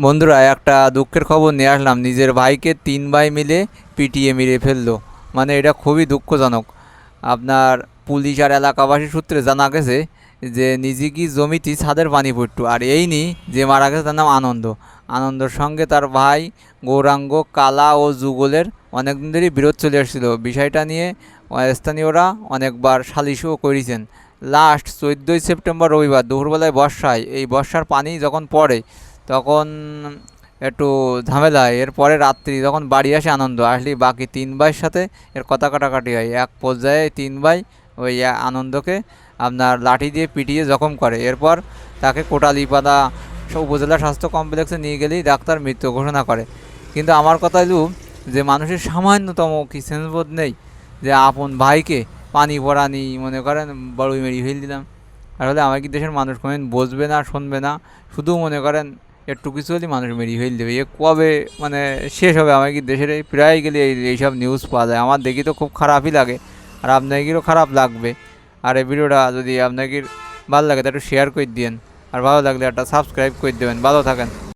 বন্ধুরা, একটা দুঃখের খবর নিয়ে আসলাম। নিজের ভাইকে 3 ভাই মিলে পিটিয়ে মেরে ফেললো। মানে এটা খুবই দুঃখজনক। আপনার পুলিশ আর এলাকাবাসী সূত্রে জানা গেছে যে নিজিকি জমিটি ছাদের পানি পড়তো, আর এই নি যে মারা গেছে তার নাম আনন্দ। আনন্দর সঙ্গে তার ভাই গৌরাঙ্গ, কালা ও যুগলের অনেকদিন ধরেই বিরোধ চলে এসেছিল। বিষয়টা নিয়ে স্থানীয়রা অনেকবার সালিশও করেছেন। লাস্ট 14ই সেপ্টেম্বর রবিবার দুপুরবেলায় এই বর্ষার পানি যখন পড়ে তখন একটু ঝামেলা হয়। এরপরে রাত্রি যখন বাড়ি আসে আনন্দ, আসলেই বাকি 3 ভাইয়ের সাথে এর কথা কাটাকাটি হয়। এক পর্যায়ে 3 ভাই ওই আনন্দকে আপনার লাঠি দিয়ে পিটিয়ে জখম করে। এরপর তাকে কোটালীপাড়া উপজেলা স্বাস্থ্য কমপ্লেক্সে নিয়ে গেলেই ডাক্তার মৃত্যু ঘোষণা করে। কিন্তু আমার কথা হলো যে মানুষের সামান্যতম কি সেন্সবোধ নেই যে আপন ভাইকে পানি পড়ানি মনে করেন বড়ই মেরি ফেল দিলাম। আসলে আমার কি দেশের মানুষ কোনোদিন বসবে না, শুনবে না, শুধু মনে করেন একটু কিছু হলেই মানুষ মেরিয়ে ফেল দেবে। এ কবে মানে শেষ হবে? আমার কি দেশের এই প্রায় গেলে এইসব নিউজ পাওয়া যায়। আমার দেখি তো খুব খারাপই লাগে, আর আপনাদেরও খারাপ লাগবে। আর এই ভিডিওটা যদি আপনাকে ভালো লাগে তা একটু শেয়ার করে দিন, আর ভালো লাগলে একটা সাবস্ক্রাইব করে দেবেন। ভালো থাকেন।